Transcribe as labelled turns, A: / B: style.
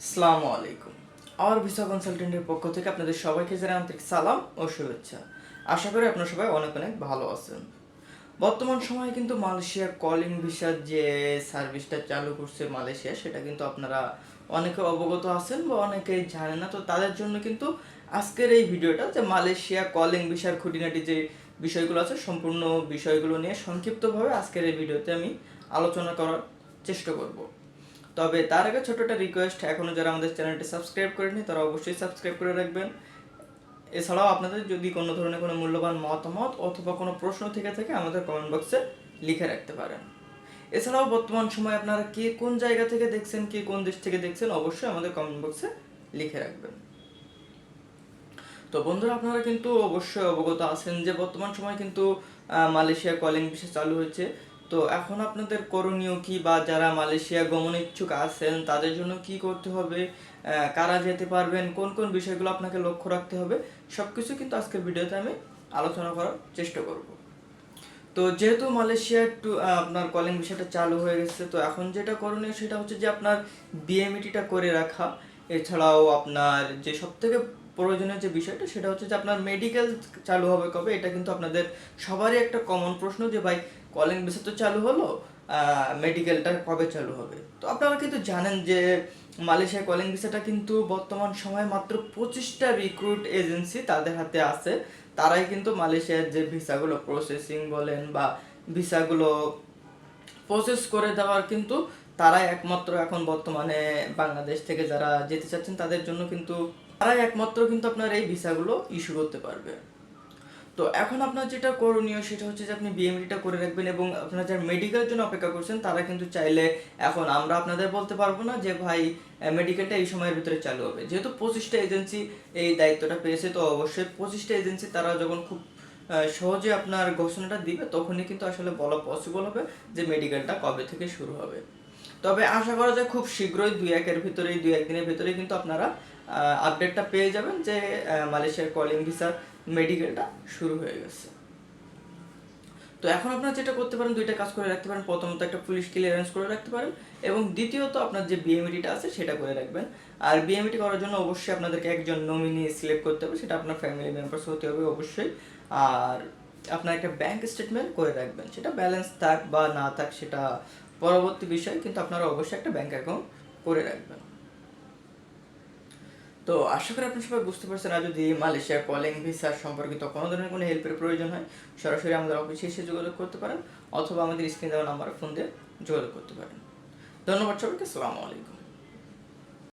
A: আসসালামু আলাইকুম। আমার ভিসা কনসালটেন্টের পক্ষ থেকে আপনাদের সবাইকে জানাই আন্তরিক সালাম ও শুভেচ্ছা। আশা করি আপনারা সবাই অনেক অনেক ভালো আছেন। বর্তমান সময়ে কিন্তু মালয়েশিয়া কলিং ভিসার যে সার্ভিসটা চালু করছে মালয়েশিয়া, সেটা কিন্তু আপনারা অনেকে অবগত আছেন বা অনেকেই জানেন না। তো তাদের জন্য কিন্তু আজকের এই ভিডিওটা, যে মালয়েশিয়া কলিং ভিসার খুঁটিনাটি যে বিষয়গুলো আছে, সম্পূর্ণ বিষয়গুলো নিয়ে সংক্ষিপ্তভাবে আজকের এই ভিডিওতে আমি আলোচনা করার চেষ্টা করব। তবে তার আগে ছোট একটা রিকোয়েস্ট, এখনও যারা আমাদের চ্যানেলটি সাবস্ক্রাইব করেনি তারা অবশ্যই সাবস্ক্রাইব করে রাখবেন। এছাড়াও আপনাদের যদি কোনো ধরনের কোনো মূল্যবান মতামত অথবা কোনো প্রশ্ন থেকে থাকে আমাদের কমেন্ট বক্সে লিখে রাখতে পারেন। এছাড়াও বর্তমান সময়ে আপনারা কে কোন জায়গা থেকে দেখছেন, কে কোন দেশ থেকে দেখছেন, অবশ্যই আমাদের কমেন্ট বক্সে লিখে রাখবেন। তো বন্ধুরা, আপনারা কিন্তু অবশ্যই অবগত আছেন যে বর্তমান সময় কিন্তু মালয়েশিয়া কলিং ভিসা চালু হয়েছে। তো এখন আপনাদের করণীয় কি, বা যারা মালয়েশিয়া গমন ইচ্ছুক আছেন তাদের জন্য কি করতে হবে, কারা যেতে পারবেন, কোন কোন বিষয়গুলো আপনাকে লক্ষ্য রাখতে হবে, সব কিছু কিন্তু আজকের ভিডিওতে আমি আলোচনা করার চেষ্টা করব। তো যেহেতু মালয়েশিয়া আপনার কলিং ভিসাটা চালু হয়ে গেছে, তো এখন যেটা করণীয় সেটা হচ্ছে যে আপনার বিএমইটিটা করে রাখা। এছাড়াও আপনার যে সব থেকে প্রয়োজনীয় যে বিষয়টা সেটা হচ্ছে যে আপনার মেডিকেল চালু হবে কবে। এটা কিন্তু আপনাদের সবারই একটা কমন প্রশ্ন যে ভাই, কলিং ভিসা তো চালু হলো, মেডিকেলটা কবে চালু হবে। তো আপনারা কিন্তু জানেন যে মালয়েশিয়া কলিং ভিসাটা কিন্তু বর্তমান সময়ে মাত্র 25টা রিক্রুট এজেন্সি তাদের হাতে আছে। তারাই কিন্তু মালয়েশিয়ার যে ভিসাগুলো প্রসেসিং বলেন বা ভিসাগুলো প্রসেস করে দেওয়ার কিন্তু তারাই একমাত্র এখন বর্তমানে বাংলাদেশ থেকে যারা যেতে চাচ্ছেন তাদের জন্য কিন্তু তারাই একমাত্র কিন্তু আপনার এই ভিসাগুলো ইস্যু করতে পারবে। তো এখন আপনার যেটা করণীয় সেটা হচ্ছে যে আপনি বিএমডিটা করে রাখবেন, এবং আপনারা যারা মেডিকেলের জন্য অপেক্ষা করছেন তারা কিন্তু চাইলে, এখন আমরা আপনাদের বলতে পারবো না যে ভাই মেডিকেলটা এই সময়ের ভিতরে চালু হবে, যেহেতু 25টা এজেন্সি এই দায়িত্বটা পেয়েছে। তো অবশ্যই 25টা এজেন্সি তারা যখন খুব সহজে আপনার ঘোষণাটা দিবে, তখনই কিন্তু আসলে বলা পসিবল হবে যে মেডিকেলটা কবে থেকে শুরু হবে। তবে আশা করা যায় খুব শীঘ্রই দুই একদিনের ভিতরেই কিন্তু আপনারা আপডেটটা পেয়ে যাবেন যে মালয়েশিয়ার কলিং ভিসার মেডিকেলটা শুরু হয়ে গেছে। তো এখন আপনারা যেটা করতে পারেন, দুইটা কাজ করে রাখতে পারেন। প্রথমত একটা পুলিশ ক্লিয়ারেন্স করে রাখতে পারেন, এবং দ্বিতীয়ত আপনার যে বিএমইটিটা আছে সেটা করে রাখবেন। আর বিএমইটি করার জন্য অবশ্যই আপনাদেরকে একজন নমিনি সিলেক্ট করতে হবে, সেটা আপনার ফ্যামিলি মেম্বার্স হতে হবে অবশ্যই। আর আপনার একটা ব্যাংক স্টেটমেন্ট করে রাখবেন, সেটা ব্যালেন্স থাক বা না থাক সেটা পরবর্তী বিষয়, কিন্তু আপনারা অবশ্যই একটা ব্যাংক অ্যাকাউন্ট করে রাখবেন। তো আশা করি আপনি সবাই বুঝতে পারছেন। আর যদি মালয়েশিয়া কলিং ভিসা সম্পর্কিত কোনো ধরনের কোনো হেল্পের প্রয়োজন হয়, সরাসরি আমাদের অফিসে এসে যোগাযোগ করতে পারেন, অথবা আমাদের স্ক্রিনে দেওয়া নাম্বারে ফোন দিয়ে যোগাযোগ করতে পারেন। ধন্যবাদ সবাইকে। আসসালামু আলাইকুম।